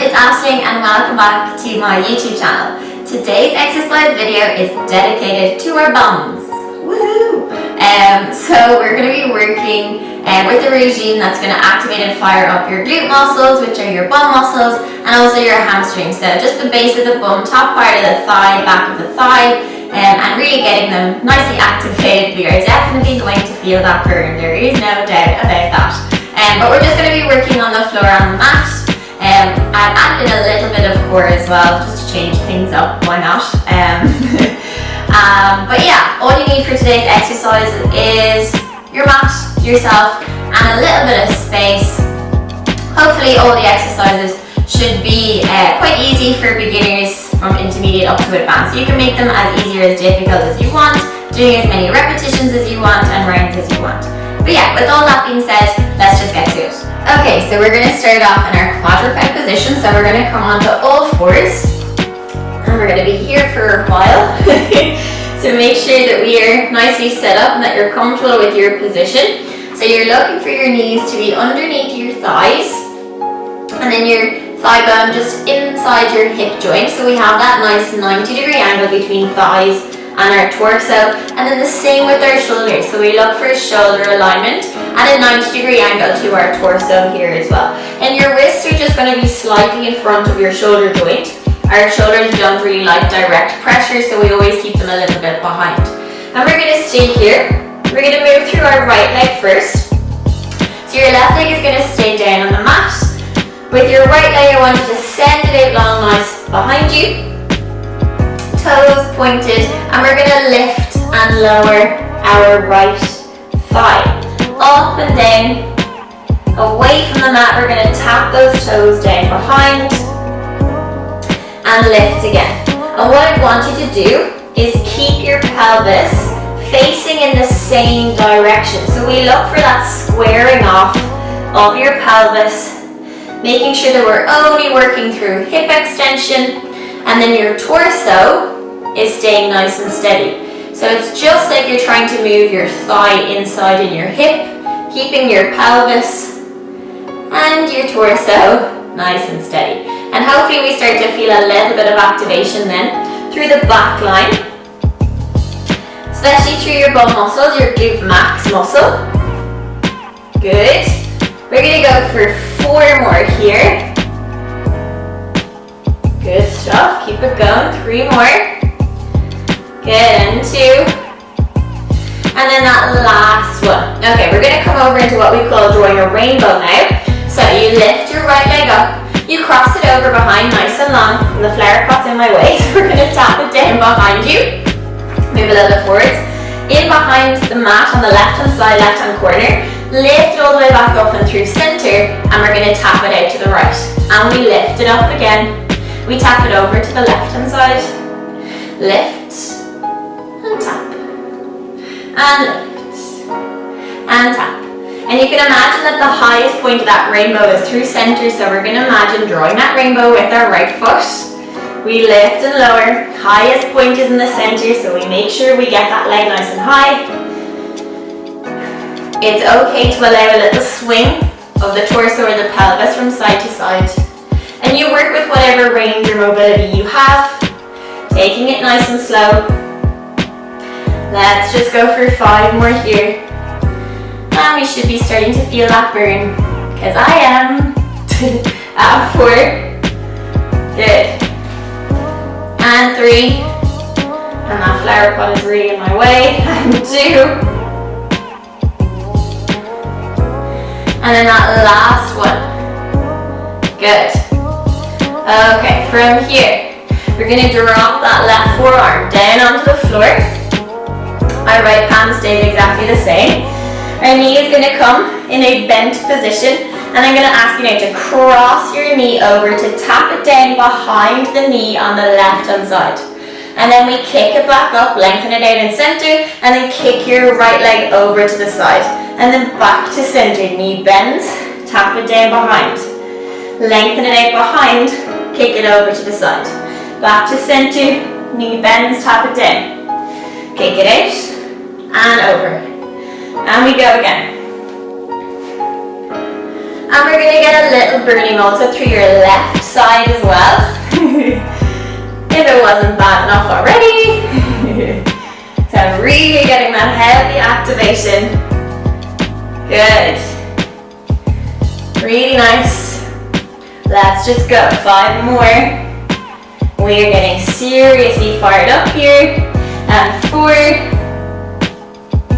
it's Aisling and welcome back to my YouTube channel. Today's exercise video is dedicated to our bums. Woohoo! So we're going to be working with a regime that's going to activate and fire up your glute muscles, which are your bum muscles, and also your hamstrings. So just the base of the bum, top part of the thigh, back of the thigh, and really getting them nicely activated. We are definitely going to feel that burn, there is no doubt about that. But we're just going to be working on the floor on the mat. I've added in a little bit of core as well, just to change things up, why not? But yeah, all you need for today's exercise is your mat, yourself, and a little bit of space. Hopefully all the exercises should be quite easy for beginners from intermediate up to advanced. You can make them as easy or as difficult as you want, doing as many repetitions as you want and rounds as you want. But yeah, with all that being said, let's just get to it. Okay, so we're going to start off in our quadruped position. So we're going to come onto all fours, and we're going to be here for a while. So make sure that we are nicely set up and that you're comfortable with your position. So you're looking for your knees to be underneath your thighs, and then your thigh bone just inside your hip joint. So we have that nice 90-degree angle between thighs and our torso, and then the same with our shoulders. So we look for shoulder alignment and a 90-degree angle to our torso here as well. And your wrists are just going to be slightly in front of your shoulder joint. Our shoulders don't really like direct pressure, so we always keep them a little bit behind. And we're going to stay here. We're going to move through our right leg first. So your left leg is going to stay down on the mat. With your right leg, I want you to send it out long, nice behind you. Toes pointed, and we're going to lift and lower our right thigh. Up and down, away from the mat. We're going to tap those toes down behind and lift again. And what I want you to do is keep your pelvis facing in the same direction. So we look for that squaring off of your pelvis, making sure that we're only working through hip extension, and then your torso is staying nice and steady. So it's just like you're trying to move your thigh inside in your hip, keeping your pelvis and your torso nice and steady. And hopefully we start to feel a little bit of activation then through the back line, especially through your bum muscles, your glute max muscle. Good. We're going to go for 4 more here. Good stuff. Keep it going. 3 more. Good. And 2. And then that last one. Okay, we're going to come over into what we call drawing a rainbow now. So you lift your right leg up. You cross it over behind nice and long. And the flower pot's in my way, so we're going to tap it down behind you. Move a little bit forwards. In behind the mat on the left-hand side, left-hand corner. Lift it all the way back up and through center, and we're going to tap it out to the right. And we lift it up again. We tap it over to the left-hand side. Lift and tap. And lift and tap. And you can imagine that the highest point of that rainbow is through center, so we're going to imagine drawing that rainbow with our right foot. We lift and lower. Highest point is in the center, so we make sure we get that leg nice and high. It's okay to allow a little swing of the torso or the pelvis from side to side. And you work with whatever range or mobility you have, taking it nice and slow. Let's just go for 5 more here. And we should be starting to feel that burn, because I am. 4. Good. And 3. And that flower pot is really in my way. And 2. And then that last one. Good. Okay, from here, we're going to drop that left forearm down onto the floor. Our right palm stays exactly the same. Our knee is going to come in a bent position, and I'm going to ask you now to cross your knee over to tap it down behind the knee on the left-hand side. And then we kick it back up, lengthen it out in center, and then kick your right leg over to the side. And then back to center, knee bends, tap it down behind. Lengthen it out behind, kick it over to the side. Back to center, knee bends, tap it down. Kick it out, and over. And we go again. And we're going to get a little burning also through your left side as well. If it wasn't bad enough already. So really getting that heavy activation. Good. Really nice. Let's just go. 5 more. We're getting seriously fired up here. And 4.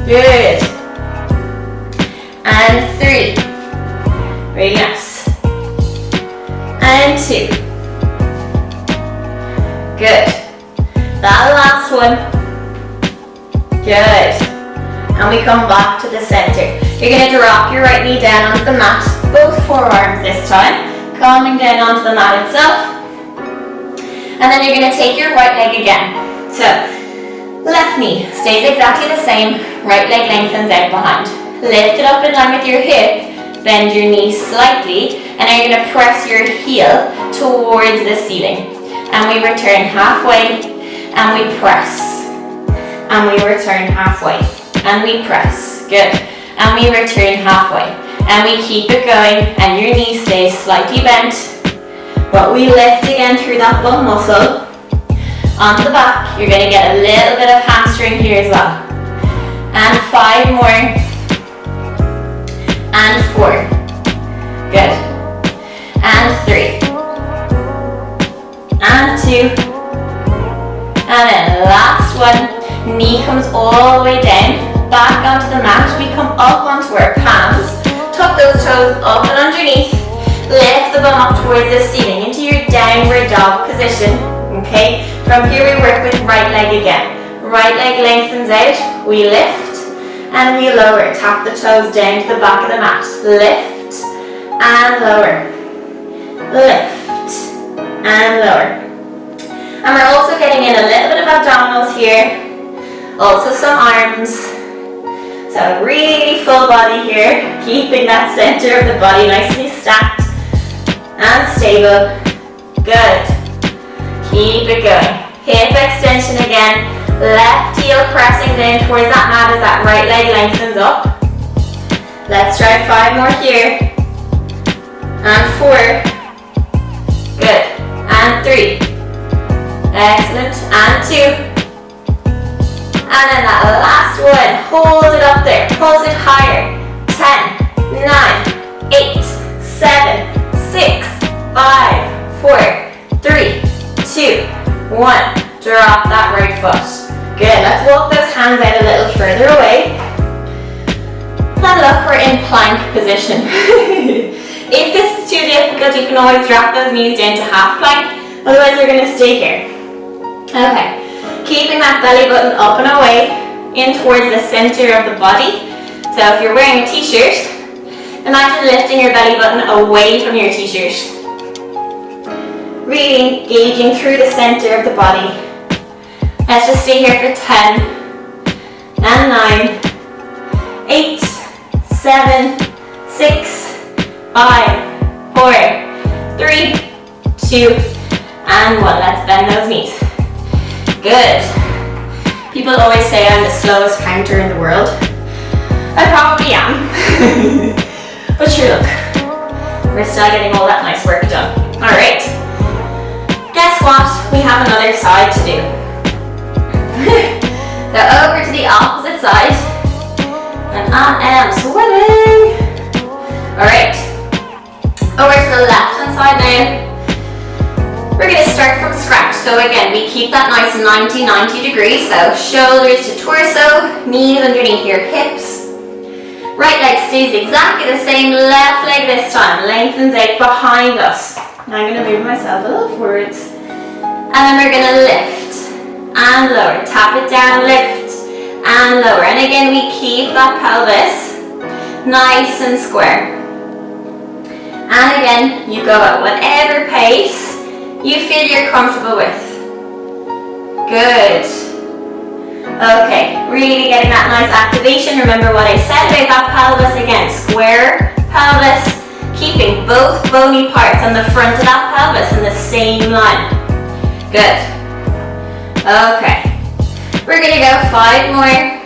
Good. And 3. Really nice. And 2. Good. That last one. Good. And we come back to the center. You're going to drop your right knee down onto the mat. Both forearms this time. Calming down onto the mat itself. And then you're going to take your right leg again. So, left knee stays exactly the same. Right leg lengthens out behind. Lift it up in line with your hip. Bend your knee slightly. And then you're going to press your heel towards the ceiling. And we return halfway. And we press. And we return halfway. And we press. Good. And we return halfway. And we keep it going. And your knee stays slightly bent. But we lift again through that bum muscle. Onto the back. You're going to get a little bit of hamstring here as well. And 5 more. And 4. Good. And 3. And 2. And then last one. Knee comes all the way down. Back onto the mat. We come up onto our palms. Tuck those toes up and underneath. Lift the bum up towards the ceiling into your downward dog position. Okay? From here we work with right leg again. Right leg lengthens out. We lift and we lower. Tap the toes down to the back of the mat. Lift and lower. Lift and lower. And we're also getting in a little bit of abdominals here. Also some arms. So really full body here. Keeping that center of the body nicely stacked. And stable. Good. Keep it going. Hip extension again. Left heel pressing down towards that mat as that right leg lengthens up. Let's try 5 more here. And 4. Good. And 3. Excellent. And 2. And then that last one. Hold it up there. Pulse it higher. 10, 9, 8, 7, 6, 5, 4, 3, 2, 1. Drop that right foot. Good. Let's walk those hands out a little further away. And look, we're in plank position. If this is too difficult, you can always drop those knees down to half plank. Otherwise, we're going to stay here. Okay. Keeping that belly button up and away in towards the center of the body. So if you're wearing a t-shirt, imagine lifting your belly button away from your t-shirt. Really engaging through the center of the body. Let's just stay here for 10 and 9, 8, 7, 6, 5, 4, 3, 2, and 1. Let's bend those knees. Good. People always say I'm the slowest counter in the world. I probably am. But sure, look. We're still getting all that nice work done. Alright. Guess what? We have another side to do. So over to the opposite side. And I am sweating. Alright. Over to the left hand side now. We're going to start from scratch. So again, we keep that nice 90 degrees. So shoulders to torso, knees underneath your hips. Right leg stays exactly the same. Left leg this time lengthens out behind us. Now I'm going to move myself a little forwards. And then we're going to lift and lower. Tap it down, lift and lower. And again, we keep that pelvis nice and square. And again, you go at whatever pace you feel you're comfortable with. Good. Okay, really getting that nice activation. Remember what I said about that pelvis again. Square pelvis, keeping both bony parts on the front of that pelvis in the same line. Good. Okay. We're going to go 5 more.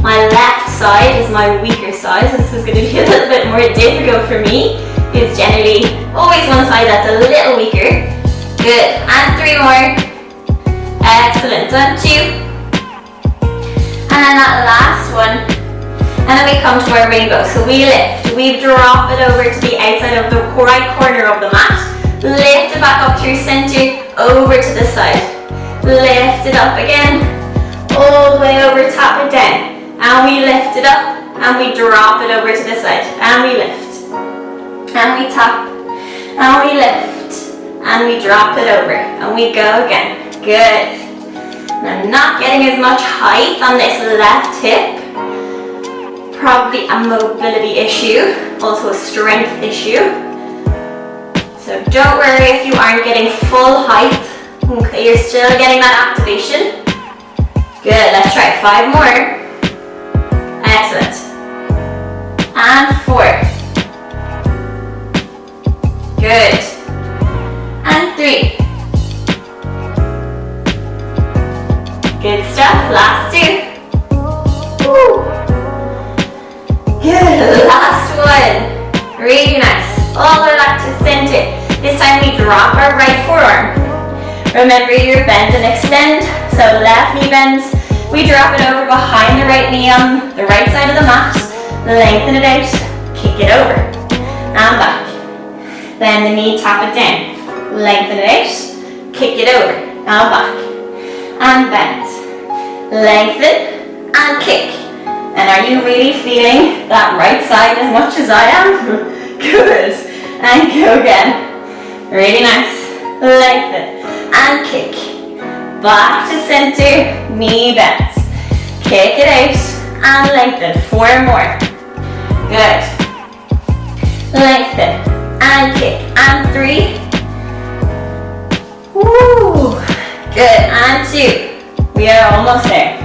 My left side is my weaker side, so this is going to be a little bit more difficult for me. It's generally always one side that's a little weaker. Good, and 3 more. Excellent, done 2. And that last one. And then we come to our rainbow. So we lift, we drop it over to the outside of the right corner of the mat. Lift it back up through center, over to the side. Lift it up again, all the way over, tap it down. And we lift it up, and we drop it over to the side. And we lift, and we tap, and we lift, and we drop it over. And we go again. Good. I'm not getting as much height on this left hip. Probably a mobility issue, also a strength issue. So don't worry if you aren't getting full height. Okay, you're still getting that activation. Good, let's try 5 more. Excellent. And 4. Good. And 3. Good stuff, last 2. Woo. Good, last one. Really nice. All the way back to center. This time we drop our right forearm. Remember your bend and extend. So left knee bends. We drop it over behind the right knee on the right side of the mat. Lengthen it out. Kick it over. And back. Then the knee, tap it down. Lengthen it out. Kick it over. And back. And bend. Lengthen and kick. And are you really feeling that right side as much as I am? Good. And go again. Really nice. Lengthen and kick. Back to center. Knee bends. Kick it out and lengthen. 4 more. Good. Lengthen and kick. And 3. Woo. Good. And 2. We are almost there.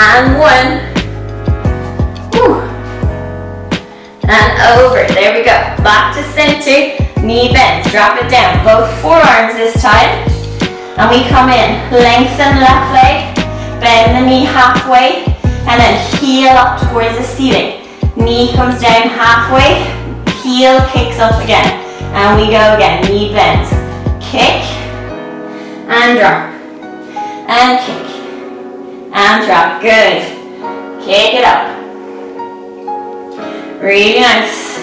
And 1. Woo. And over. There we go. Back to center. Knee bends. Drop it down. Both forearms this time. And we come in. Lengthen left leg. Bend the knee halfway. And then heel up towards the ceiling. Knee comes down halfway. Heel kicks up again. And we go again. Knee bends. Kick. And drop. And kick. And drop. Good. Kick it up. Really nice.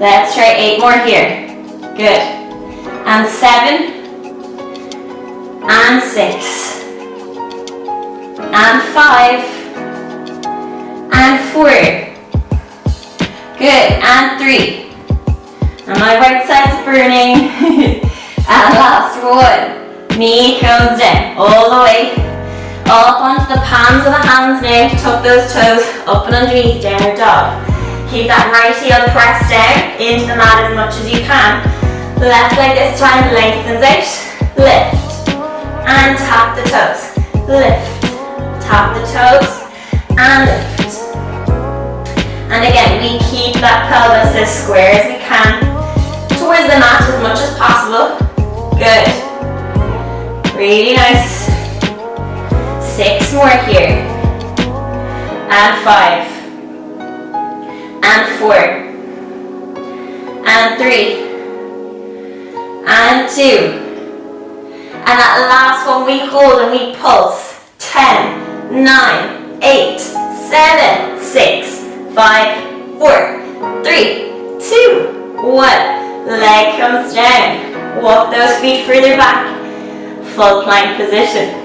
Let's try 8 more here. Good. And 7. And 6. And 5. And 4. Good. And 3. And my right side's burning. And last one. Knee comes down all the way up onto the palms of the hands now. Tuck those toes up and underneath, downward dog. Keep that right heel pressed down into the mat as much as you can. The left leg this time lengthens out. Lift and tap the toes. Lift, tap the toes and lift. And again, we keep that pelvis as square as we can towards the mat as much as possible. Good. Really nice. 6 more here. And 5. And 4. And 3. And 2. And that last one we hold and we pulse. 10, 9, 8, 7, 6, 5, 4, 3, 2, 1. Leg comes down. Walk those feet further back. Full plank position.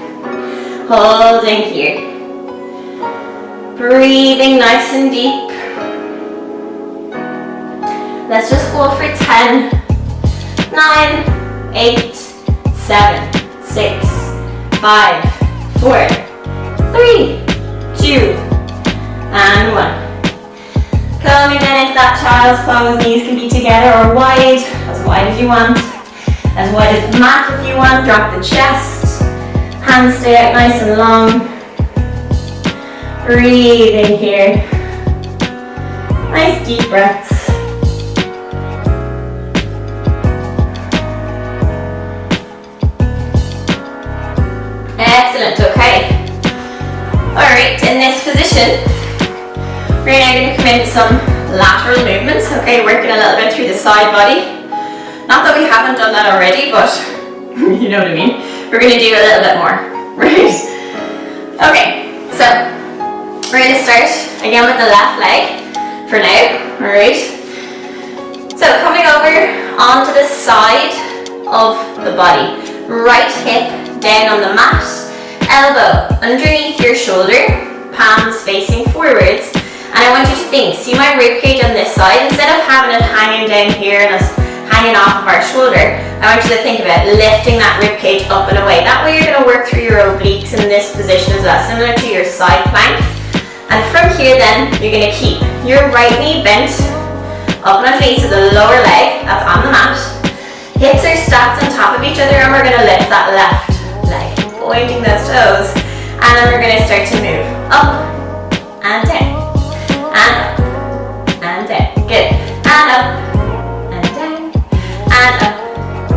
Holding here. Breathing nice and deep. Let's just hold for 10, 9, 8, 7, 6, 5, 4, 3, 2, and 1. Coming then into that child's pose. Knees can be together or wide as you want. As wide as the mat if you want. Drop the chest. Hands stay out nice and long. Breathing here. Nice deep breaths. Excellent, okay. Alright, in this position, we're now going to come into some lateral movements, okay, working a little bit through the side body. Not that we haven't done that already, but you know what I mean. We're going to do a little bit more, right? Okay, so we're going to start again with the left leg for now, alright? So coming over onto the side of the body, right hip down on the mat, elbow underneath your shoulder, palms facing forwards, and I want you to think, see my rib cage on this side, instead of having it hanging down here and us hanging off of our shoulder, I want you to think about lifting that rib cage up and away. That way you're going to work through your obliques in this position as well, similar to your side plank. And from here then, you're going to keep your right knee bent up and underneath to the lower leg, that's on the mat. Hips are stacked on top of each other, and we're going to lift that left leg, pointing those toes, and then we're going to start to move up and down, and up and down. Good. And up and down, and up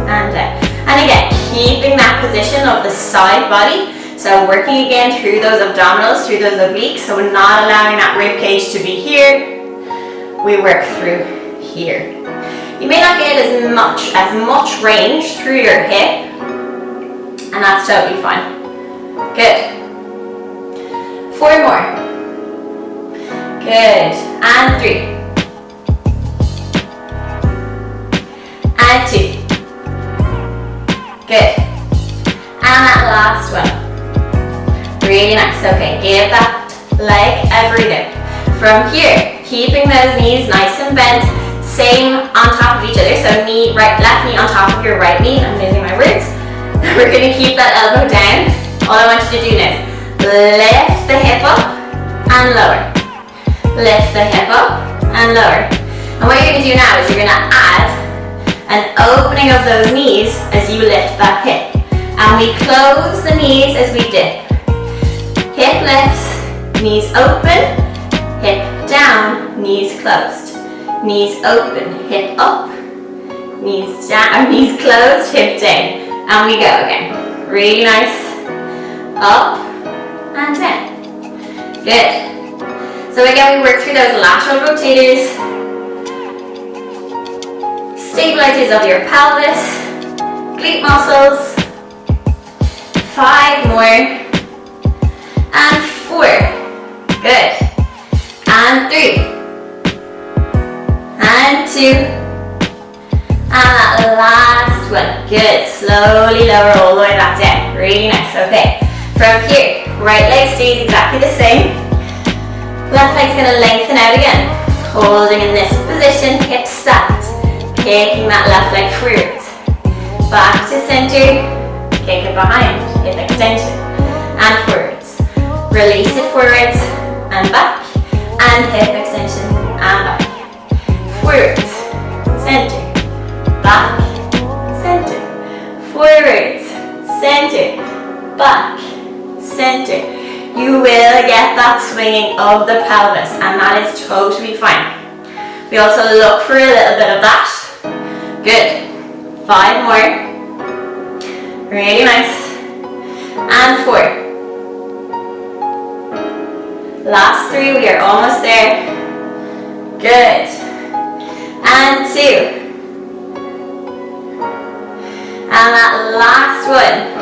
and down. And again, keeping that position of the side body. So working again through those abdominals, through those obliques. So we're not allowing that rib cage to be here. We work through here. You may not get as much range through your hip, and that's totally fine. Good. 4 more. Good. And 3. And 2. Good. And that last one. Really nice. Okay, give that leg a breather. From here, keeping those knees nice and bent, same on top of each other. So left knee on top of your right knee. I'm losing my words. We're going to keep that elbow down. All I want you to do now is lift the hip up and lower. Lift the hip up and lower. And what you're going to do now is you're going to add an opening of those knees as you lift that hip. And we close the knees as we dip. Hip lifts, knees open, hip down, knees closed. Knees open, hip up, knees down, knees closed, hip down. And we go again. Really nice. Up and down. Good. So again, we work through those lateral rotators, stabilizers of your pelvis, glute muscles. 5 more. And 4. Good. And 3. And 2. And that last one. Good. Slowly lower all the way back down. Really nice. Okay. From here, right leg stays exactly the same. Left leg's going to lengthen out again. Holding in this position, hips stacked. Kicking that left leg forwards. Back to center. Kick it behind. Hip extension. And forwards. Release it forwards and back. And hip extension and back. Forwards. Center. Back. Center. Forwards. Center. Back. Center. You will get that swinging of the pelvis, and that is totally fine. We also look for a little bit of that. Good. 5 more. Really nice. And 4. Last 3, we are almost there. Good. And 2. And that last one.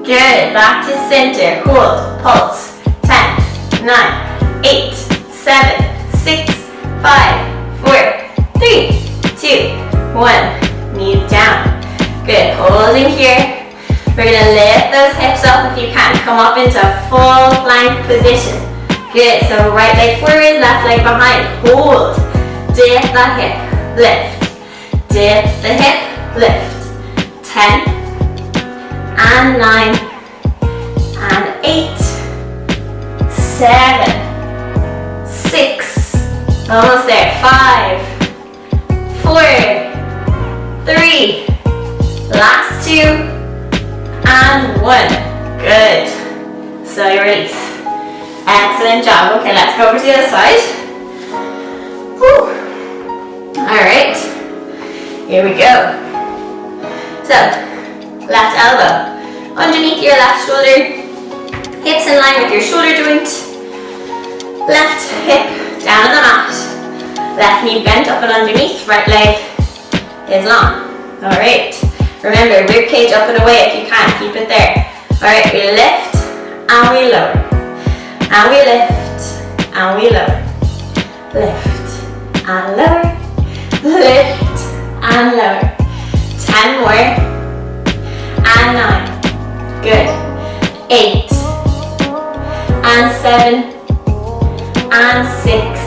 Good, back to center, hold, pulse, 10, 9, 8, 7, 6, 5, 4, 3, 2, 1, knees down. Good, holding here. We're going to lift those hips up if you can, come up into full plank position. Good, so right leg forward, left leg behind, hold, dip that hip, lift, dip the hip, lift, 10, and 9, and 8, 7, 6, almost there, 5, 4, 3, last 2, and 1, good, slowly release, excellent job. Okay, let's go over to the other side. Whew. Alright, here we go. So, left elbow underneath your left shoulder, hips in line with your shoulder joint, left hip down on the mat, Left knee bent up and underneath, right leg is long. Alright, remember rib cage up and away if you can, keep it there. Alright, we lift and we lower. And we lift and we lower. Lift and lower. Lift and lower. 10 more. And 9. Good. 8. And 7. And 6.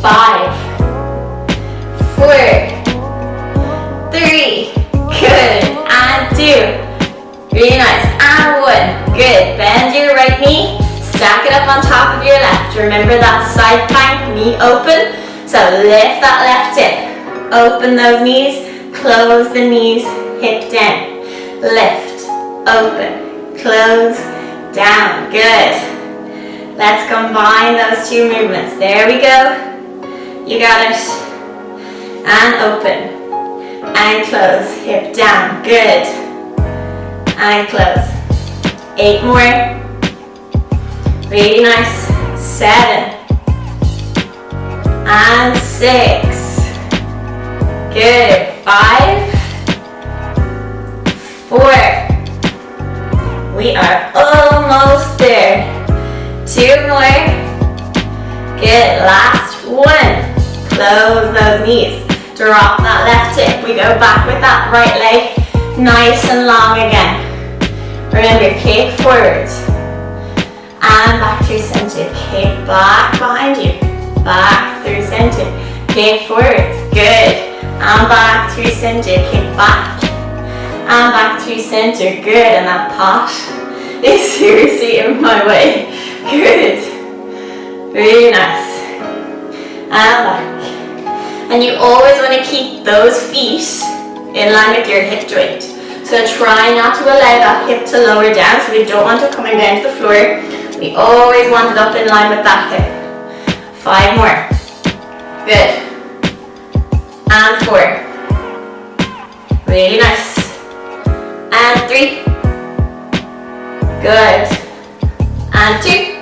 5. 4. 3, good, and 2, really nice, and 1, good. Bend your right knee, stack it up on top of your left. Remember that side plank, knee open, so lift that left hip, open those knees, close the knees, hip down, lift, open, close, down, good. Let's combine those two movements. There we go, you got it, and open. And close, hip down, good. And close. 8 more. Really nice. 7. And 6. Good. 5. 4. We are almost there. 2 more. Good. Last 1. Close those knees. Drop that left hip. We go back with that right leg, nice and long again. Remember, kick forward and back through center. Kick back behind you, back through center. Kick forward, good. And back through center. Kick back and back through center. Good. And that pot is seriously in my way. Good. Really nice. And back. And you always want to keep those feet in line with your hip joint. So try not to allow that hip to lower down, so we don't want it coming down to the floor. We always want it up in line with that hip. 5 more. Good. And 4. Really nice. And 3. Good. And 2.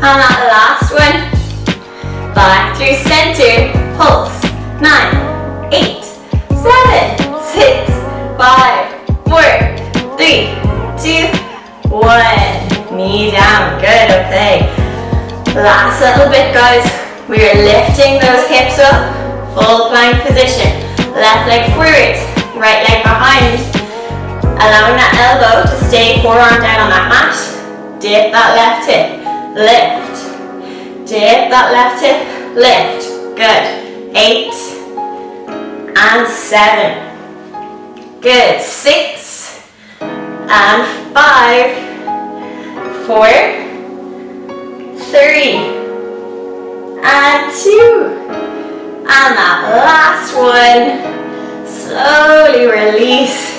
And that last one. Back through center, pulse, 9, 8, 7, 6, 5, 4, 3, 2, 1. Knee down, good, okay. Last little bit, guys. We are lifting those hips up, full plank position. Left leg forward, right leg behind. Allowing that elbow to stay forearm down on that mat. Dip that left hip, lift. Dip that left hip, lift. Good. 8 and 7. Good. 6 and 5. 4, 3 and 2. And that last one. Slowly release.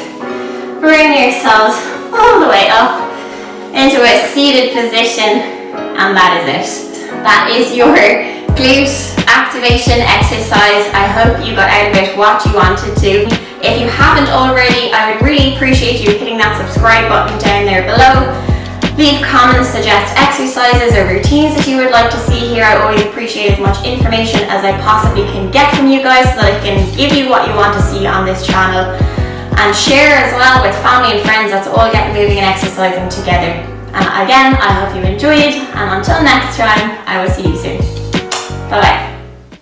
Bring yourselves all the way up into a seated position. And that is it. That is your glute activation exercise. I hope you got out of it what you wanted to. If you haven't already, I would really appreciate you hitting that subscribe button down there below. Leave comments, suggest exercises or routines that you would like to see here. I always appreciate as much information as I possibly can get from you guys so that I can give you what you want to see on this channel. And share as well with family and friends. Let's all get moving and exercising together. And again, I hope you enjoyed, and until next time, I will see you soon. Bye bye.